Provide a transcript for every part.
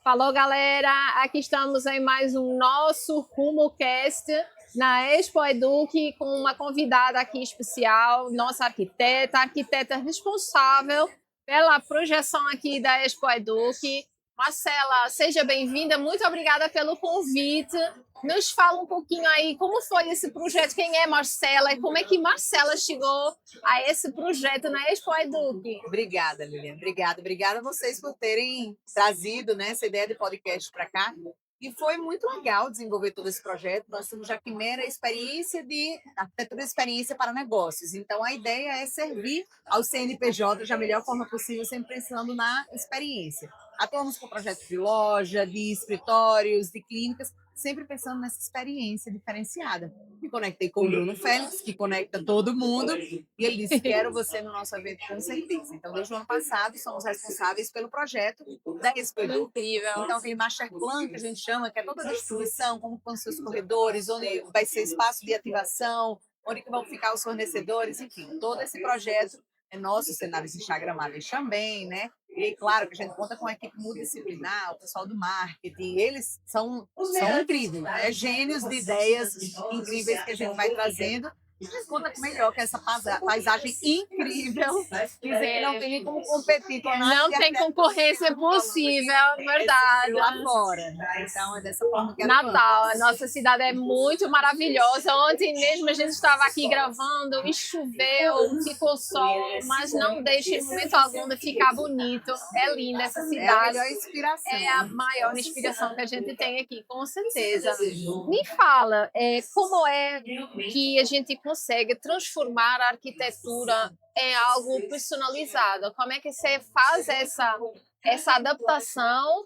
Falou, galera! Aqui estamos em mais um nosso RumoCast na Expo Eduque com uma convidada aqui especial, nossa arquiteta responsável pela projeção aqui da Expo Eduque. Marcela, seja bem-vinda, muito obrigada pelo convite. Nos fala um pouquinho aí como foi esse projeto, quem é Marcela e como é que Marcela chegou a esse projeto na Expo Eduque. Obrigada, Lilian. Obrigada a vocês por terem trazido, né, essa ideia de podcast para cá. E foi muito legal desenvolver todo esse projeto. Nós temos a Quimera Experiência de Arquitetura e Experiência para Negócios. Então, a ideia é servir ao CNPJ da melhor forma possível, sempre pensando na experiência. Atuamos com projetos de loja, de escritórios, de clínicas, sempre pensando nessa experiência diferenciada. Me conectei com o Bruno Félix, que conecta todo mundo, e ele disse: quero você no nosso evento com certeza. Então, desde o ano passado, somos responsáveis pelo projeto da Expo Edu. Incrível. Então, tem Master Plan, que a gente chama, que é toda a distribuição, como vão ser os corredores, onde vai ser espaço de ativação, onde que vão ficar os fornecedores, enfim, todo esse projeto é nosso, cenários instagramáveis também, né? E claro que a gente conta com a equipe multidisciplinar, o pessoal do marketing, eles são incríveis, né? Gênios de ideias incríveis que a gente vai trazendo. Mas conta com melhor que essa paisagem incrível, dizer que não tem nem como competir com nada. Não tem concorrência possível, verdade. Lá fora. Então, é dessa forma que Natal, a nossa cidade é muito maravilhosa. Ontem mesmo a gente estava aqui gravando e choveu, ficou sol, mas não deixa em momento algum de ficar bonito. É linda essa É a cidade. melhor inspiração. É a maior inspiração que a gente tem aqui, com certeza. Me fala, como é que a gente consegue transformar a arquitetura em algo personalizado? Como é que você faz essa adaptação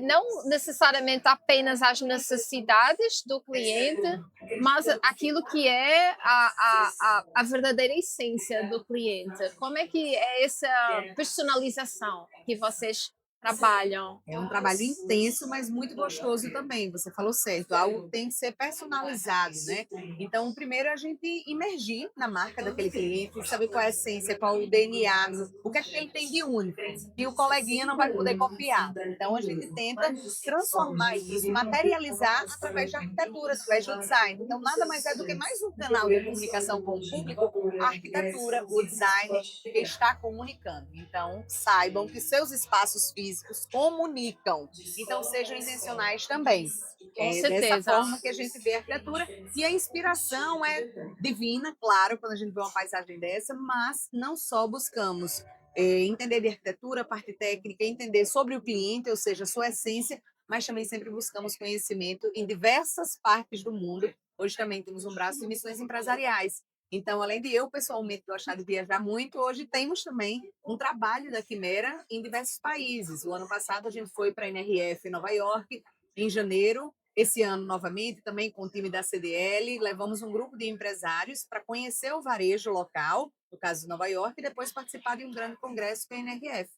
não necessariamente apenas às necessidades do cliente, mas aquilo que é a verdadeira essência do cliente? Como é que é essa personalização que vocês trabalham? É um trabalho intenso, mas muito gostoso também. Você falou certo, algo tem que ser personalizado, né? Então, primeiro é a gente imergir na marca daquele cliente, saber qual é a essência, qual é o DNA, o que é que ele tem de único, que o coleguinha não vai poder copiar. Então, a gente tenta transformar isso, materializar através da arquitetura, através do design. Então, nada mais é do que mais um canal de comunicação com o público, a arquitetura, o design que está comunicando. Então, saibam que seus espaços físicos comunicam. Então, sejam intencionais também. Com É dessa certeza. forma que a gente vê a arquitetura. E a inspiração é divina, claro, quando a gente vê uma paisagem dessa, mas não só buscamos entender de arquitetura, parte técnica, entender sobre o cliente, ou seja, sua essência, mas também sempre buscamos conhecimento em diversas partes do mundo. Hoje também temos um braço de missões empresariais. Então, além de eu pessoalmente gostar de viajar muito, hoje temos também um trabalho da Quimera em diversos países. O ano passado a gente foi para a NRF em Nova York, em janeiro. Esse ano, novamente, também com o time da CDL, levamos um grupo de empresários para conhecer o varejo local, no caso de Nova York, e depois participar de um grande congresso com a NRF.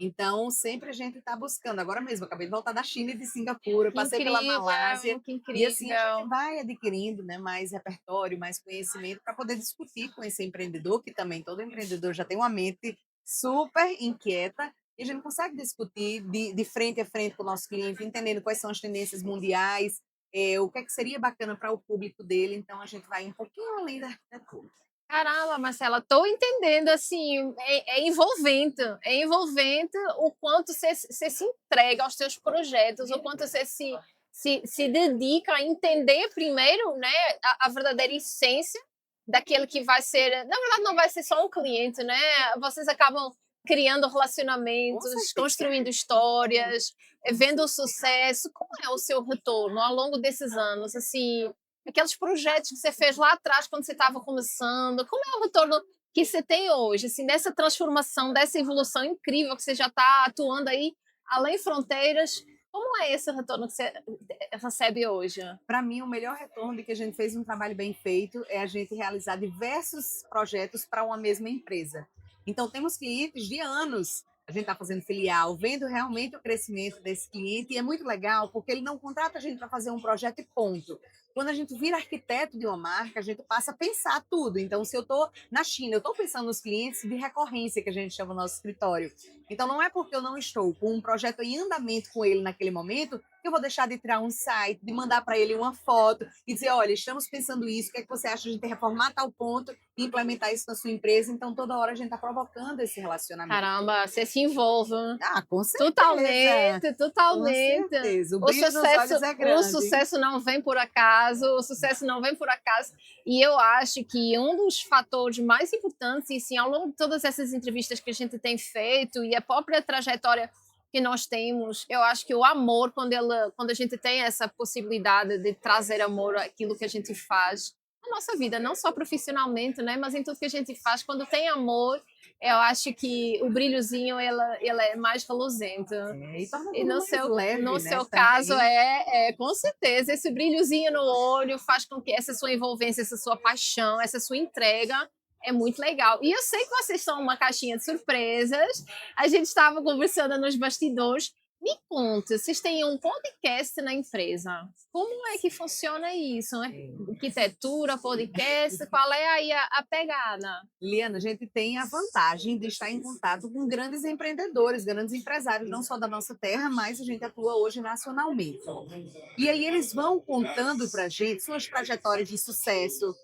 Então, sempre a gente está buscando. Agora mesmo, acabei de voltar da China e de Singapura, Que passei pela Malásia, incrível, que e assim a gente incrível. vai adquirindo, né, mais repertório, mais conhecimento para poder discutir com esse empreendedor, que também todo empreendedor já tem uma mente super inquieta, e a gente consegue discutir de frente a frente com o nosso cliente, entendendo quais são as tendências mundiais, o que é que seria bacana para o público dele. Então, a gente vai um pouquinho além da arquitetura. Caramba, Marcela, estou entendendo, assim, é envolvente o quanto você se entrega aos seus projetos, o quanto você se dedica a entender primeiro, né, a verdadeira essência daquele que vai ser, na verdade não vai ser só um cliente, né, vocês acabam criando Com relacionamentos, certeza. construindo histórias, vendo o sucesso. Como é o seu retorno ao longo desses anos, assim, aqueles projetos que você fez lá atrás quando você estava começando, como é o retorno que você tem hoje, assim, dessa transformação, dessa evolução incrível que você já está atuando aí além fronteiras, como é esse retorno que você recebe hoje? Para mim, o melhor retorno de que a gente fez um trabalho bem feito é a gente realizar diversos projetos para uma mesma empresa. Então, temos clientes de anos. A gente está fazendo filial, vendo realmente o crescimento desse cliente, e é muito legal porque ele não contrata a gente para fazer um projeto e ponto. Quando a gente vira arquiteto de uma marca, a gente passa a pensar tudo. Então, se eu estou na China, eu estou pensando nos clientes de recorrência, que a gente chama no nosso escritório. Então, não é porque eu não estou com um projeto em andamento com ele naquele momento que eu vou deixar de tirar um site, de mandar para ele uma foto e dizer, olha, estamos pensando isso, o que é que você acha de a gente reformar tal ponto e implementar isso na sua empresa? Então, toda hora a gente está provocando esse relacionamento. Caramba, você se envolve. Ah, com certeza, Totalmente, com totalmente. certeza. O O brilho nos sucesso, olhos é o grande. sucesso não vem por acaso, o sucesso não vem por acaso. E eu acho que um dos fatores mais importantes, e sim, ao longo de todas essas entrevistas que a gente tem feito e a própria trajetória que nós temos, eu acho que o amor, quando a gente tem essa possibilidade de trazer amor àquilo que a gente faz, na nossa vida, não só profissionalmente, né, mas em tudo que a gente faz, quando tem amor, eu acho que o brilhozinho ele é mais reluzente. E torna E tudo no mais seu, leve, no né, seu caso, também. com certeza, esse brilhozinho no olho faz com que essa sua envolvência, essa sua paixão, essa sua entrega é muito legal. E eu sei que vocês são uma caixinha de surpresas. A gente estava conversando nos bastidores. Me conta, vocês têm um podcast na empresa. Como é que funciona isso, né? Arquitetura, podcast, qual é aí a pegada? Liana, a gente tem a vantagem de estar em contato com grandes empreendedores, grandes empresários, não só da nossa terra, mas a gente atua hoje nacionalmente. E aí eles vão contando para a gente suas trajetórias de sucesso,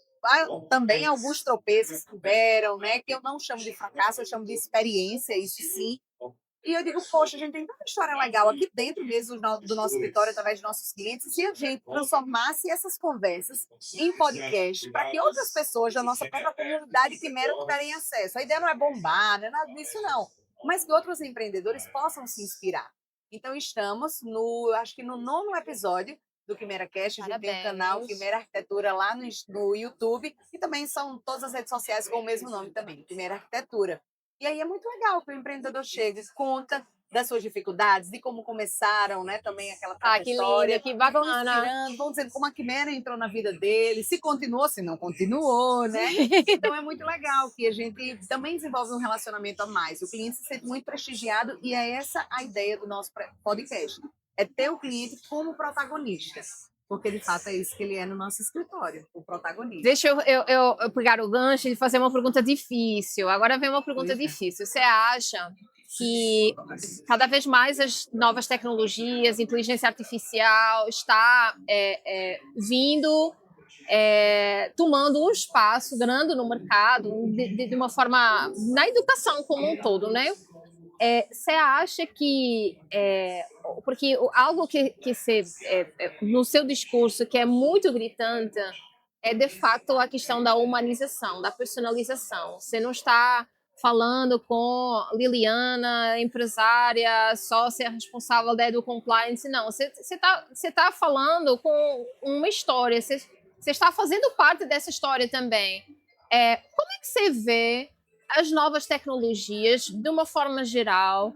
também alguns tropeços que tiveram, né? Que eu não chamo de fracasso, eu chamo de experiência, isso sim. E eu digo, poxa, a gente tem tanta história legal aqui dentro mesmo do nosso escritório, através de nossos clientes, e se a gente transformasse essas conversas em podcast, para que outras pessoas da nossa própria comunidade Quimera tiverem acesso. A ideia não é bombar, não é nada disso, não. Mas que outros empreendedores possam se inspirar. Então, estamos acho que no 9º episódio do Quimera Cast. A gente tem o canal Parabéns. Quimera Arquitetura lá no YouTube, e também são todas as redes sociais com o mesmo nome também, Quimera Arquitetura. E aí é muito legal que o empreendedor chega, conta das suas dificuldades, de como começaram, né, também aquela Ah, que linda, trajetória, que e vão bacana. inspirando, vão dizendo como a Quimera entrou na vida dele, se continuou, se não continuou, né? Então é muito legal que a gente também desenvolve um relacionamento a mais. O cliente se sente muito prestigiado e é essa a ideia do nosso podcast. É ter o cliente como protagonista, porque de fato é isso que ele é no nosso escritório, o protagonista. Deixa eu pegar o gancho e fazer uma pergunta difícil. Agora vem uma pergunta Pois é. difícil. Você acha que cada vez mais as novas tecnologias, inteligência artificial, está vindo, tomando um espaço grande no mercado, de uma forma, na educação como um todo, né? Você acha que porque algo que você, no seu discurso que é muito gritante é de fato a questão da humanização, da personalização. Você não está falando com Liliana, empresária, sócia responsável da Edu Compliance, não. Você tá falando com uma história, você está fazendo parte dessa história também. Como é que você vê as novas tecnologias, de uma forma geral,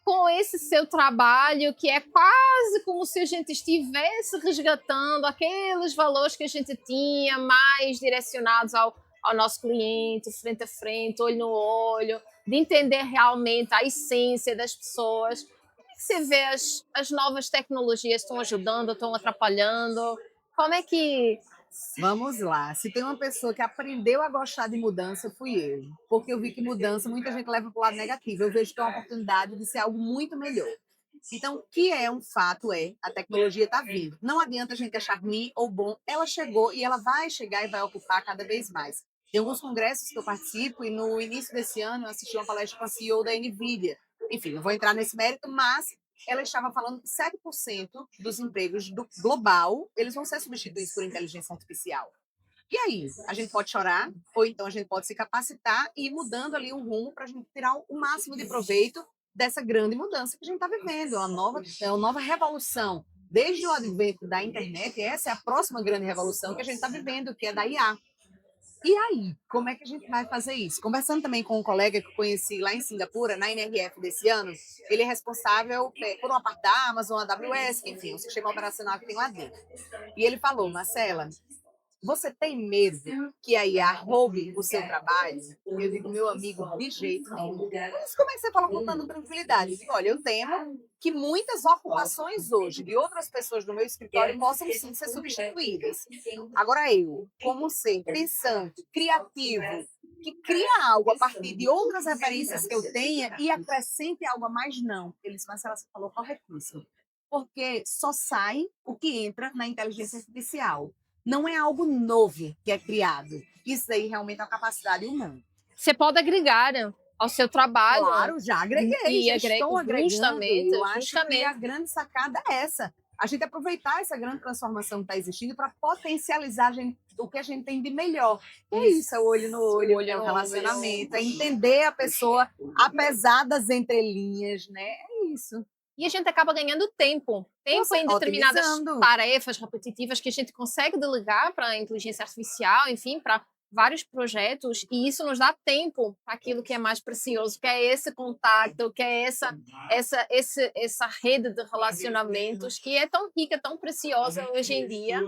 com esse seu trabalho, que é quase como se a gente estivesse resgatando aqueles valores que a gente tinha, mais direcionados ao nosso cliente, frente a frente, olho no olho, de entender realmente a essência das pessoas. Como é que você vê as novas tecnologias? Estão ajudando, estão atrapalhando? Como é que... Vamos lá. Se tem uma pessoa que aprendeu a gostar de mudança, fui eu. Porque eu vi que mudança muita gente leva para o lado negativo. Eu vejo que é uma oportunidade de ser algo muito melhor. Então, o que é um fato é a tecnologia está vindo. Não adianta a gente achar ruim ou bom. Ela chegou e ela vai chegar e vai ocupar cada vez mais. Tem alguns congressos que eu participo e no início desse ano eu assisti uma palestra com a CEO da NVIDIA. Enfim, não vou entrar nesse mérito, mas ela estava falando que 7% dos empregos do global eles vão ser substituídos por inteligência artificial. E aí, a gente pode chorar, ou então a gente pode se capacitar e ir mudando ali o rumo para a gente tirar o máximo de proveito dessa grande mudança que a gente está vivendo. É uma nova revolução. Desde o advento da internet, essa é a próxima grande revolução que a gente está vivendo, que é da IA. E aí, como é que a gente vai fazer isso? Conversando também com um colega que eu conheci lá em Singapura, na NRF desse ano, ele é responsável por uma parte da Amazon, a AWS, enfim, o sistema operacional que tem lá dentro. E ele falou, Marcela, Você tem medo que a IA roube o seu trabalho? Eu digo, meu amigo, de jeito nenhum. Por isso comecei a falar com tanta tranquilidade. Eu digo, olha, eu temo que muitas ocupações hoje de outras pessoas do meu escritório possam sim ser substituídas. Agora eu, como ser pensante, criativo, que cria algo a partir de outras referências que eu tenha e acrescente algo a mais, não. Eles, Marcela, você falou corretíssimo. Porque só sai o que entra na inteligência artificial. Não é algo novo que é criado. Isso aí realmente é uma capacidade humana. Você pode agregar ao seu trabalho Claro, já agreguei, e já agrega estou agregando. justamente, Eu acho que a justamente. grande sacada é essa. A gente aproveitar essa grande transformação que está existindo para potencializar o que a gente tem de melhor. Que é isso, é o olho no O olho, olho é o no olho. relacionamento, é entender a pessoa, apesar das entrelinhas, né? É isso. E a gente acaba ganhando tempo. Tempo Você em determinadas otimizando. tarefas repetitivas que a gente consegue delegar para a inteligência artificial, enfim, para vários projetos, e isso nos dá tempo para aquilo que é mais precioso, que é esse contato, que é essa rede de relacionamentos que é tão rica, tão preciosa hoje em dia,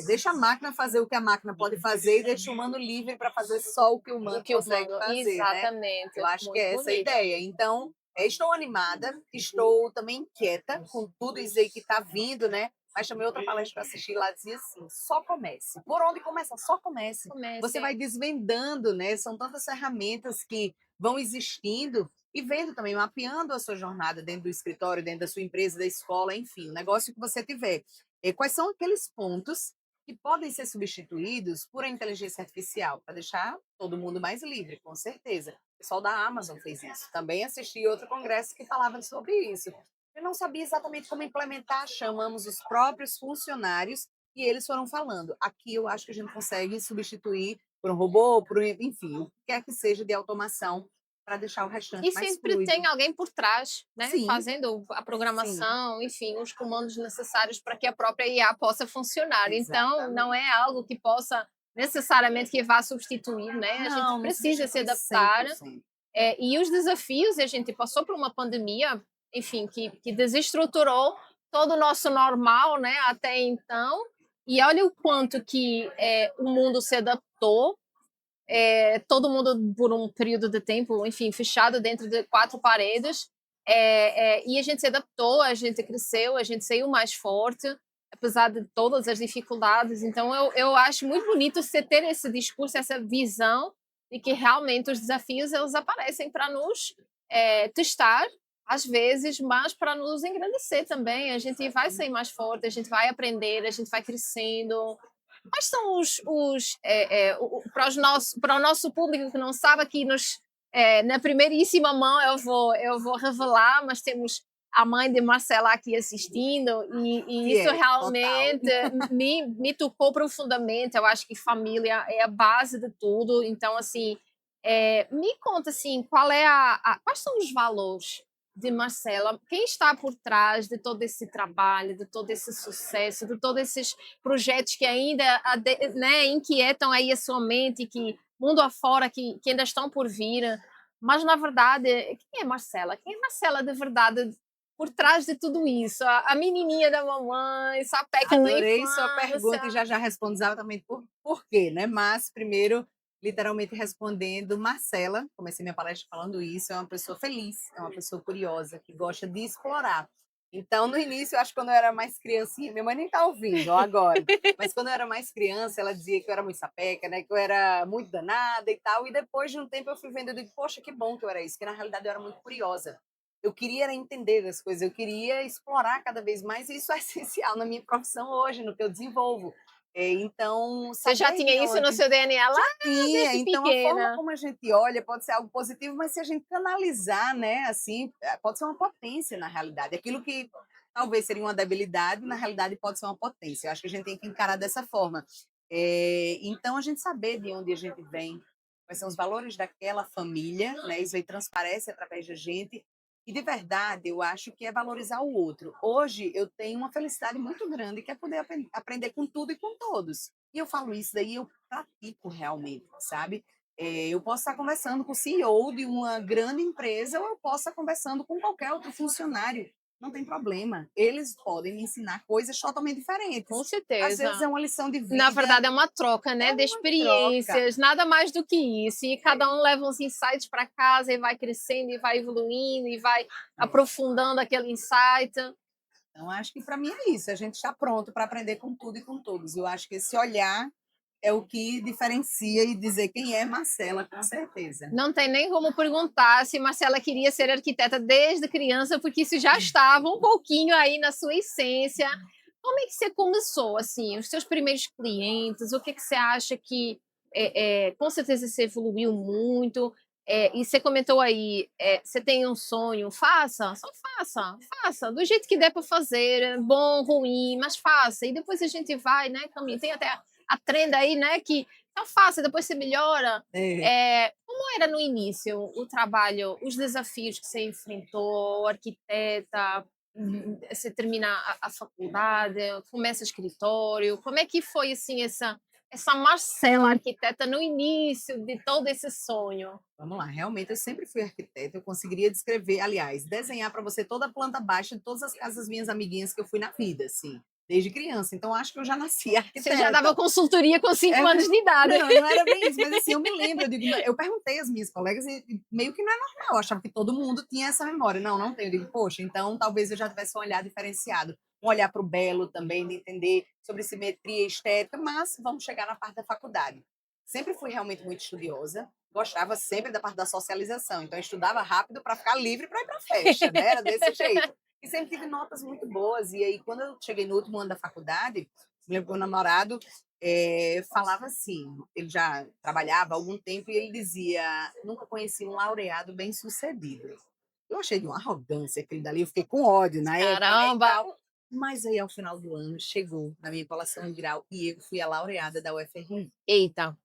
Deixa a máquina fazer o que a máquina pode fazer e deixa o humano livre para fazer só o que o o humano que o consegue humano. fazer, né? Exatamente. Eu acho que Muito é essa a bonito. ideia. Então, estou animada, estou também inquieta com tudo isso aí que está vindo, né? Mas também outra palestra que eu assisti lá dizia assim: só comece. Por onde começa? Só comece. Você Comece. vai desvendando, né? São tantas ferramentas que vão existindo e vendo também, mapeando a sua jornada dentro do escritório, dentro da sua empresa, da escola, enfim, o negócio que você tiver. E quais são aqueles pontos que podem ser substituídos por a inteligência artificial, para deixar todo mundo mais livre, com certeza. O pessoal da Amazon fez isso. Também assisti outro congresso que falava sobre isso. Eu não sabia exatamente como implementar, chamamos os próprios funcionários e eles foram falando. Aqui eu acho que a gente consegue substituir por um robô, enfim, o que quer que seja de automação para deixar o restante E mais sempre fluido. tem alguém por trás, né, Sim, fazendo a sim, programação, enfim, os comandos necessários para que a própria IA possa funcionar. Então, não exatamente. é algo que possa necessariamente que vá substituir, né? A gente Não, não precisa se substitui adaptar. 100%. E os desafios, a gente passou por uma pandemia, enfim, que desestruturou todo o nosso normal, né, até então. E olha o quanto que o mundo se adaptou, todo mundo por um período de tempo, enfim, fechado dentro de quatro paredes, e a gente se adaptou, a gente cresceu, a gente saiu mais forte, apesar de todas as dificuldades. Então, eu acho muito bonito você ter esse discurso, essa visão de que realmente os desafios eles aparecem para nos testar, às vezes, mas para nos engrandecer também. A gente vai sair mais forte, a gente vai aprender, a gente vai crescendo. Quais são para o nosso público que não sabe, aqui na primeiríssima mão eu vou revelar, mas temos a mãe de Marcela aqui assistindo, e Que isso é, total. realmente me tocou profundamente. Eu acho que família é a base de tudo. Então, assim, me conta assim, quais são os valores de Marcela, quem está por trás de todo esse trabalho, de todo esse sucesso, de todos esses projetos que ainda né, inquietam aí a sua mente, que mundo afora, que ainda estão por vir. Mas, na verdade, quem é Marcela? Quem é Marcela de verdade por trás de tudo isso? A menininha da mamãe, sapeca da Adorei sua infância. pergunta e já respondo exatamente por quê, né? Mas primeiro, literalmente respondendo, Marcela, comecei minha palestra falando isso, é uma pessoa feliz, é uma pessoa curiosa, que gosta de explorar. Então, no início, eu acho que quando eu era mais criancinha, minha mãe nem tá ouvindo, ó, agora, mas quando eu era mais criança, ela dizia que eu era muito sapeca, né? Que eu era muito danada e tal, e depois de um tempo eu fui vendo, eu digo, poxa, que bom que eu era isso, porque na realidade eu era muito curiosa. Eu queria era entender as coisas, eu queria explorar cada vez mais, e isso é essencial na minha profissão hoje, no que eu desenvolvo. Então, Você já saber tinha de isso no onde seu DNA lá já tinha, desde então a forma pequena. como a gente olha pode ser algo positivo, mas se a gente canalizar, né, assim, pode ser uma potência na realidade. Aquilo que talvez seria uma debilidade, na realidade pode ser uma potência. Eu acho que a gente tem que encarar dessa forma. Então, a gente saber de onde a gente vem, quais são os valores daquela família, né, isso aí transparece através da gente, e de verdade, eu acho que é valorizar o outro. Hoje eu tenho uma felicidade muito grande que é poder aprender com tudo e com todos. E eu falo isso daí, eu pratico realmente, sabe? Eu posso estar conversando com o CEO de uma grande empresa ou eu posso estar conversando com qualquer outro funcionário. não tem problema. Eles podem me ensinar coisas totalmente Com diferentes. Às vezes certeza. é uma lição de Na vida, verdade, é uma troca, né, é de uma troca. experiências, nada mais do que isso. E É, cada um leva uns insights para casa e vai crescendo e vai evoluindo e vai é. aprofundando aquele insight. Então, acho que para mim é isso. A gente está pronto para aprender com tudo e com todos. Eu acho que esse olhar é o que diferencia e dizer quem é Marcela, com certeza. Não tem nem como perguntar se Marcela queria ser arquiteta desde criança, porque isso já estava um pouquinho aí na sua essência. Como é que você começou, assim, os seus primeiros clientes? O que que você acha que, com certeza você evoluiu muito, e você comentou aí, você tem um sonho, faça, só faça, faça, do jeito que der para fazer, bom, ruim, mas faça. E depois a gente vai, né, caminho. Tem até a trend aí, né, que então faça, depois você melhora. É. Como era no início o trabalho, os desafios que você enfrentou, arquiteta, você termina a faculdade, começa escritório, como é que foi assim essa Marcela arquiteta no início de todo esse sonho? Vamos lá, realmente eu sempre fui arquiteta, eu conseguiria descrever, aliás, desenhar para você toda a planta baixa de todas as casas das minhas amiguinhas que eu fui na vida, assim, desde criança. Então acho que eu já nasci Você já dava arquiteta. consultoria com É, 5 anos de idade. não era bem isso, mas assim, eu me lembro, eu digo, eu perguntei às minhas colegas e meio que não é normal, eu achava que todo mundo tinha essa memória. Não, não tenho. Eu digo, poxa, então talvez eu já tivesse um olhar diferenciado, um olhar para o belo também, de entender sobre simetria e estética, mas vamos chegar na parte da faculdade. Sempre fui realmente muito estudiosa, gostava sempre da parte da socialização, então eu estudava rápido para ficar livre para ir para a festa, né? Era desse jeito. E sempre tive notas muito boas. E aí, quando eu cheguei no último ano da faculdade, me lembro que meu namorado falava assim, ele já trabalhava há algum tempo e ele dizia: "Nunca conheci um laureado bem-sucedido". Eu achei de uma arrogância aquele dali, eu fiquei com ódio na época, né, e Caramba! tal. Mas aí, ao final do ano, chegou na minha colação em grau e eu fui a laureada da UFRN. Eita,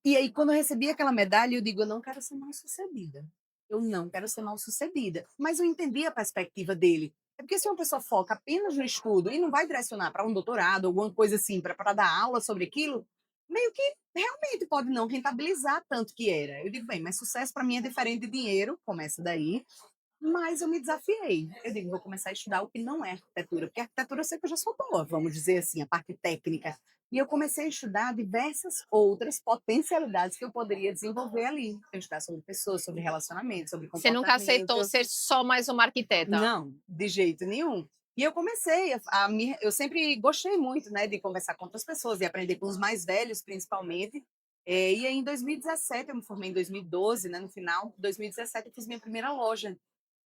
E aí, quando eu recebi aquela medalha, eu digo: "Eu não quero ser mal-sucedida. Eu não quero ser mal-sucedida". Mas eu entendi a perspectiva dele. É porque se uma pessoa foca apenas no estudo e não vai direcionar para um doutorado, alguma coisa assim, para dar aula sobre aquilo, meio que realmente pode não rentabilizar tanto que era. Eu digo: "Bem, mas sucesso para mim é diferente de dinheiro", começa daí. Mas eu me desafiei. Eu digo: "Vou começar a estudar o que não é arquitetura", porque arquitetura eu sei que eu já sou boa, vamos dizer assim, a parte técnica. E eu comecei a estudar diversas outras potencialidades que eu poderia desenvolver ali. Eu estudar sobre pessoas, sobre relacionamento, sobre você nunca aceitou comportamento. ser só mais uma arquiteta? Não, de jeito nenhum. E eu comecei a me eu sempre gostei muito, né, de conversar com outras pessoas, e aprender com os mais velhos, principalmente. E aí em 2017, eu me formei em 2012, né, no final, 2017 eu fiz minha primeira loja.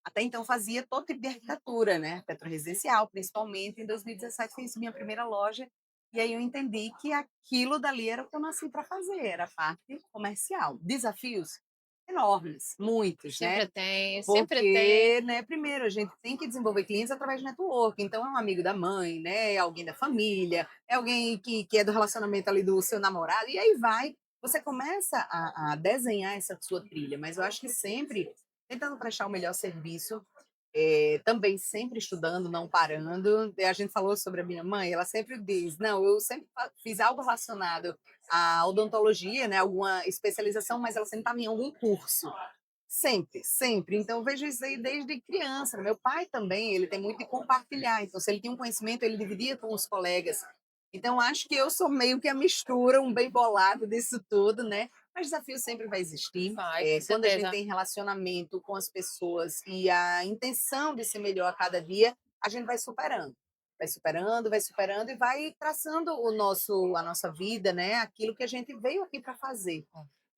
Até então fazia todo tipo de arquitetura, né, arquitetura residencial, principalmente. Em 2017 fiz minha primeira loja, e aí eu entendi que aquilo dali era o que eu nasci para fazer, era a parte comercial. Desafios enormes, muitos, né, Sempre tem, sempre tem. porque, né, primeiro a gente tem que desenvolver clientes através de network, então é um amigo da mãe, né, é alguém da família, é alguém que é do relacionamento ali do seu namorado, e aí vai. Você começa a desenhar essa sua trilha, mas eu acho que sempre tentando prestar o melhor serviço, também sempre estudando, não parando. A gente falou sobre a minha mãe, ela sempre diz: "Não, eu sempre fiz algo relacionado à odontologia, né, alguma especialização, mas ela sempre estava em algum curso". Sempre, sempre. Então eu vejo isso aí desde criança. Meu pai também, ele tem muito de compartilhar. Então, se ele tinha um conhecimento, ele dividia com os colegas. Então, acho que eu sou meio que a mistura, um bem bolado disso tudo, né? Mas desafio sempre vai existir. Vai, com Quando a gente certeza. tem relacionamento com as pessoas e a intenção de ser melhor a cada dia, a gente vai superando. Vai superando e vai traçando a nossa vida, né? Aquilo que a gente veio aqui para fazer.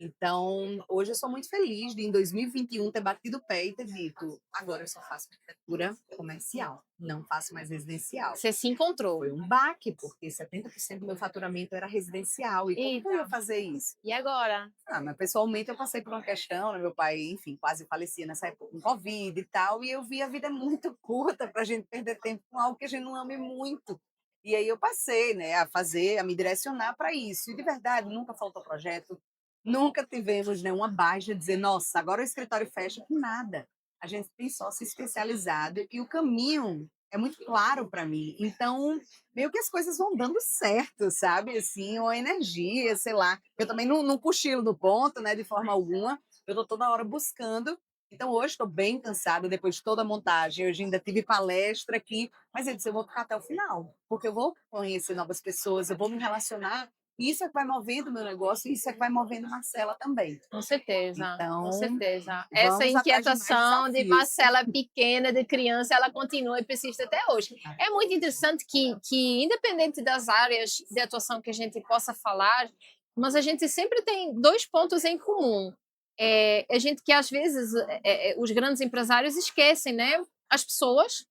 Então, hoje eu sou muito feliz de, em 2021, ter batido o pé e ter dito: agora eu só faço arquitetura comercial, não faço mais residencial. Você se encontrou. Foi um baque, porque 70% do meu faturamento era residencial. E como que eu Eita, ia fazer isso? e agora? Mas pessoalmente eu passei por uma questão, né? Meu pai, enfim, quase falecia nessa época com Covid e tal, e eu vi a vida é muito curta para a gente perder tempo com algo que a gente não ame muito. E aí eu passei, né, a fazer, a me direcionar para isso. E de verdade, nunca faltou projeto, nunca tivemos nenhuma baixa de dizer, nossa, agora o escritório fecha, nada. A gente tem só se especializado e o caminho é muito claro para mim. Então, meio que as coisas vão dando certo, sabe, assim, ou a energia, sei lá. Eu também não cochilo no ponto, né, de forma alguma. Eu tô toda hora buscando Então hoje estou bem cansada depois de toda a montagem, hoje ainda tive palestra aqui, mas eu disse: "Eu vou ficar até o final, porque eu vou conhecer novas pessoas, eu vou me relacionar, e isso é que vai movendo o meu negócio, e isso é que vai movendo Marcela também". Com certeza, com Então, certeza. Essa vamos atrás de mais inquietação de desafios. Marcela pequena, de criança, ela continua e persiste até hoje. É muito interessante que independente das áreas de atuação que a gente possa falar, mas a gente sempre tem 2 pontos em comum. A gente que às vezes, os grandes empresários esquecem, né, as pessoas,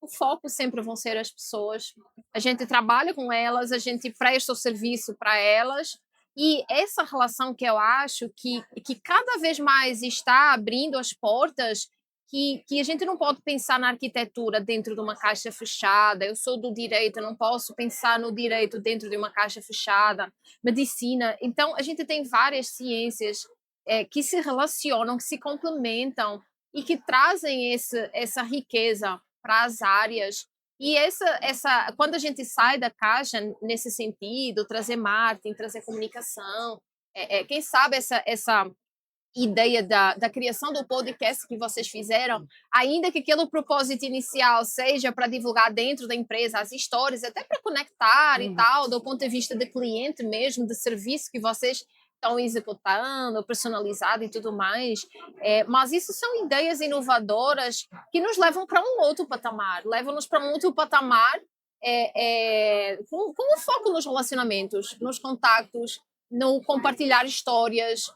o foco sempre vão ser as pessoas. A gente trabalha com elas, a gente presta o serviço para elas. E essa relação que eu acho que cada vez mais está abrindo as portas, que a gente não pode pensar na arquitetura dentro de uma caixa fechada. Eu sou do direito, eu não posso pensar no direito dentro de uma caixa fechada. Medicina. Então, a gente tem várias ciências que se relacionam, que se complementam e que trazem essa riqueza para as áreas. E quando a gente sai da caixa nesse sentido, trazer marketing, trazer comunicação, quem sabe essa ideia da criação do podcast que vocês fizeram, ainda que aquele propósito inicial seja para divulgar dentro da empresa as histórias, até para conectar e Uhum. tal, do ponto de vista de cliente mesmo, de serviço que vocês estão executando, personalizado e tudo mais. Mas isso são ideias inovadoras que nos levam para um outro patamar, levam-nos para um outro patamar com o foco nos relacionamentos, nos contactos, no compartilhar histórias.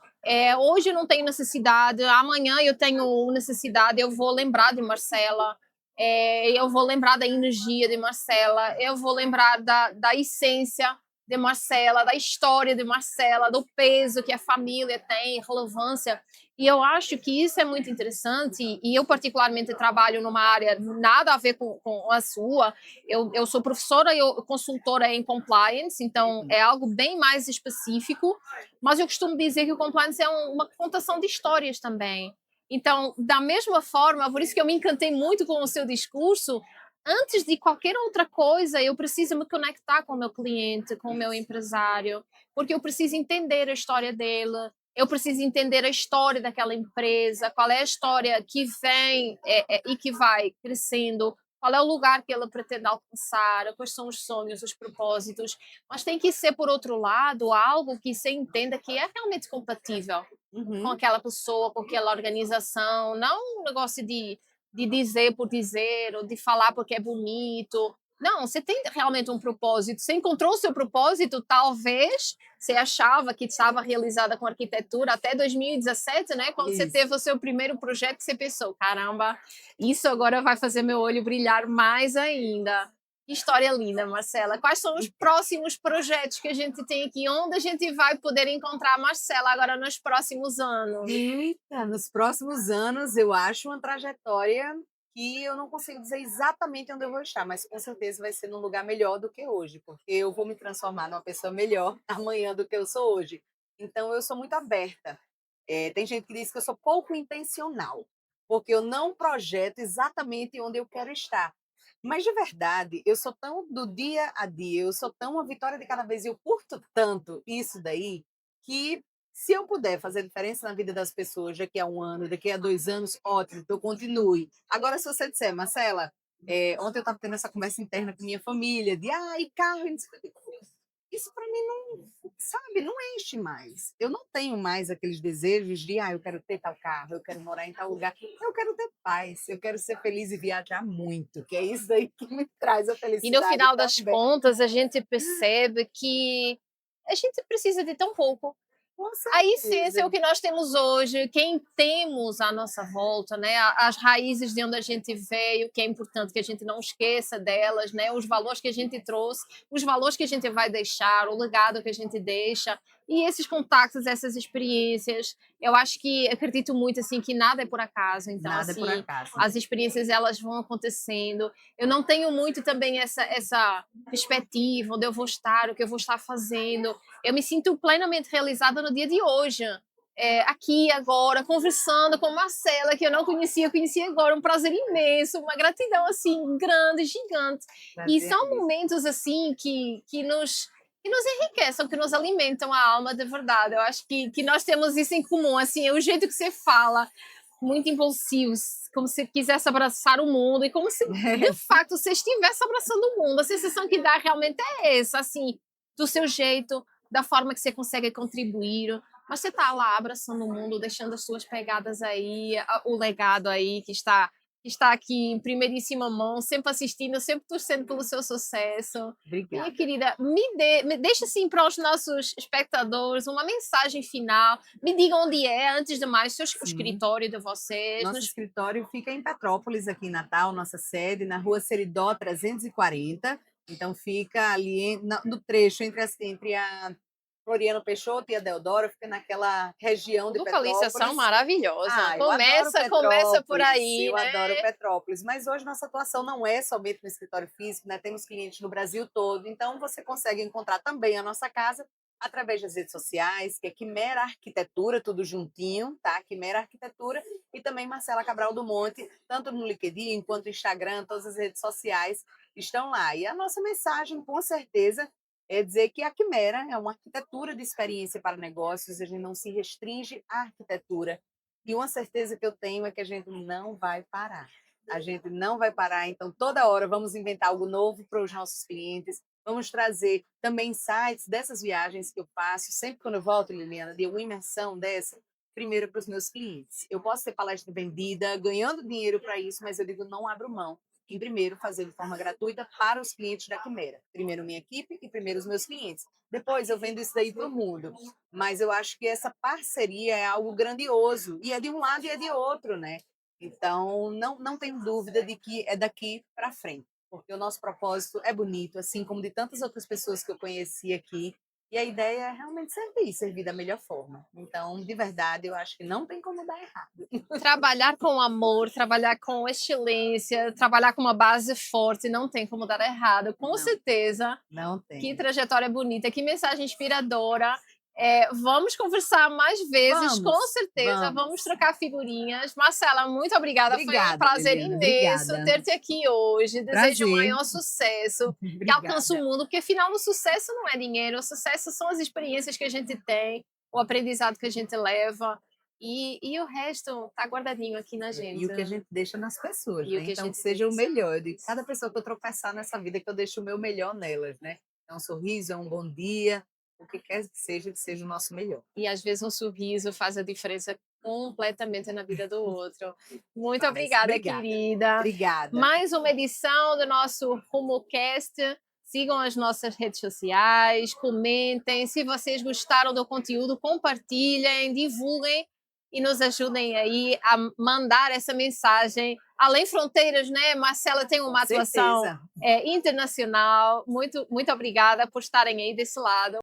Hoje eu não tenho necessidade, amanhã eu tenho necessidade, eu vou lembrar de Marcela, eu vou lembrar da energia de Marcela, eu vou lembrar da essência de Marcela, da história de Marcela, do peso que a família tem, relevância. E eu acho que isso é muito interessante, e eu particularmente trabalho numa área nada a ver com a sua. Eu sou professora e consultora em compliance, então Uhum. é algo bem mais específico, mas eu costumo dizer que o compliance é uma contação de histórias também. Então, da mesma forma, por isso que eu me encantei muito com o seu discurso, antes de qualquer outra coisa, eu preciso me conectar com o meu cliente, com o meu empresário, porque eu preciso entender a história dele, eu preciso entender a história daquela empresa, qual é a história que vem e que vai crescendo, qual é o lugar que ela pretende alcançar, quais são os sonhos, os propósitos, mas tem que ser, por outro lado, algo que você entenda que é realmente compatível com Uhum. aquela pessoa, com aquela organização, não um negócio de dizer por dizer, ou de falar porque é bonito. Não, você tem realmente um propósito. Você encontrou o seu propósito, talvez você achava que estava realizada com arquitetura até 2017, né? Quando você Isso. teve o seu primeiro projeto, você pensou: caramba, isso agora vai fazer meu olho brilhar mais ainda. Que história linda, Marcela. Quais são os próximos projetos que a gente tem aqui? Onde a gente vai poder encontrar a Marcela agora nos próximos anos? Eita, nos próximos anos eu acho uma trajetória que eu não consigo dizer exatamente onde eu vou estar, mas com certeza vai ser num lugar melhor do que hoje, porque eu vou me transformar numa pessoa melhor amanhã do que eu sou hoje. Então eu sou muito aberta. Tem gente que diz que eu sou pouco intencional, porque eu não projeto exatamente onde eu quero estar. Mas de verdade, eu sou tão do dia a dia, eu sou tão uma vitória de cada vez, e eu curto tanto isso daí, que se eu puder fazer diferença na vida das pessoas daqui a um ano, daqui a 2 anos, ótimo, então continue. Agora, se você disser: "Marcela, ontem eu estava tendo essa conversa interna com minha família de: "Ai, carro e não sei o quê", isso para mim não, sabe, não enche mais. Eu não tenho mais aqueles desejos de: "Ah, eu quero ter tal carro, eu quero morar em tal lugar". Eu quero ter paz, eu quero ser feliz e viajar muito, que é isso aí que me traz a E no felicidade final das também. contas, a gente percebe que a gente precisa de tão pouco. Com A essência é o certeza. que nós temos hoje, quem temos à nossa volta, né? As raízes de onde a gente veio, que é importante que a gente não esqueça delas, né? Os valores que a gente trouxe, os valores que a gente vai deixar, o legado que a gente deixa, e esses contactos, essas experiências. Eu acho que acredito muito assim que nada é por acaso, então Nada é por assim acaso. as experiências elas vão acontecendo. Eu não tenho muito também essa perspectiva onde eu vou estar, o que eu vou estar fazendo. Eu me sinto plenamente realizada no dia de hoje. Aqui, agora, conversando com Marcela, que eu não conhecia, conheci agora, um prazer imenso, uma gratidão, assim, grande, gigante. E Prazer é são meu. momentos, assim, que nos enriquecem, que nos alimentam a alma de verdade. Eu acho que nós temos isso em comum, assim, é o jeito que você fala, muito impulsivos, como se quisesse abraçar o mundo e como se de fato você estivesse abraçando o mundo. A sensação que dá realmente é essa, assim, do seu jeito, da forma que você consegue contribuir, mas você está lá abraçando o mundo, deixando as suas pegadas aí, o legado aí que está aqui em primeiríssima mão, sempre assistindo, sempre torcendo pelo seu sucesso. Minha Obrigada. querida, me deixe assim para os nossos espectadores uma mensagem final. Me diga onde é, antes de mais, o Sim. escritório de vocês. Nosso escritório fica em Petrópolis, aqui em Natal, nossa sede, na rua Seridó 340. Então, fica ali no trecho entre a Floriano Peixoto e a Deodoro, fica naquela região de Localização Petrópolis. maravilhosa. Ah, eu adoro Começa por Petrópolis, aí, eu adoro né? Petrópolis, mas hoje nossa atuação não é somente no escritório físico, né? Temos clientes no Brasil todo, então você consegue encontrar também a nossa casa através das redes sociais, que é Quimera Arquitetura, tudo juntinho, tá? Quimera Arquitetura, e também Marcela Cabral do Monte, tanto no LinkedIn quanto no Instagram, todas as redes sociais estão lá. E a nossa mensagem, com certeza, é dizer que a Quimera é uma arquitetura de experiência para negócios, a gente não se restringe à arquitetura. E uma certeza que eu tenho é que a gente não vai parar. A gente não vai parar, então toda hora vamos inventar algo novo para os nossos clientes, vamos trazer também insights dessas viagens que eu faço, sempre quando eu volto, Liliana, de uma imersão dessa, primeiro para os meus clientes. Eu posso ter palestra vendida, ganhando dinheiro para isso, mas eu digo, não abro mão em primeiro fazer de forma gratuita para os clientes da Quimera. Primeiro minha equipe e primeiro os meus clientes. Depois eu vendo isso daí para o mundo. Mas eu acho que essa parceria é algo grandioso. E é de um lado e é de outro, né? Então, não tenho dúvida de que é daqui para frente. Porque o nosso propósito é bonito, assim como de tantas outras pessoas que eu conheci aqui. E a ideia é realmente servir da melhor forma. Então, de verdade, eu acho que não tem como dar errado. Trabalhar com amor, trabalhar com excelência, trabalhar com uma base forte, não tem como dar errado. Com Não, certeza. não Que tem. trajetória bonita, que mensagem inspiradora. Vamos conversar mais vezes, com Vamos, certeza. Vamos vamos. trocar figurinhas. Marcela, muito obrigada. Foi um Obrigada, prazer Liliana, imenso obrigada. ter-te aqui hoje. Desejo o Prazer. maior sucesso, que alcance o Obrigada. mundo, porque afinal o sucesso não é dinheiro, o sucesso são as experiências que a gente tem, o aprendizado que a gente leva. E o resto tá guardadinho aqui na E gente. o que a gente deixa nas pessoas, E o né? que a Então, que gente seja o deixa. melhor. De cada pessoa que eu tropeçar nessa vida, que eu deixo o meu melhor nelas, né? É um sorriso, é um bom dia, o que seja o nosso melhor. E às vezes um sorriso faz a diferença completamente na vida do outro. Muito Faz. obrigada, Obrigada. querida. Obrigada. Mais uma edição do nosso RumoCast. Sigam as nossas redes sociais, comentem. Se vocês gostaram do conteúdo, compartilhem, divulguem e nos ajudem aí a mandar essa mensagem. Além fronteiras, né? Marcela tem Com uma atuação certeza. internacional. Muito, muito obrigada por estarem aí desse lado.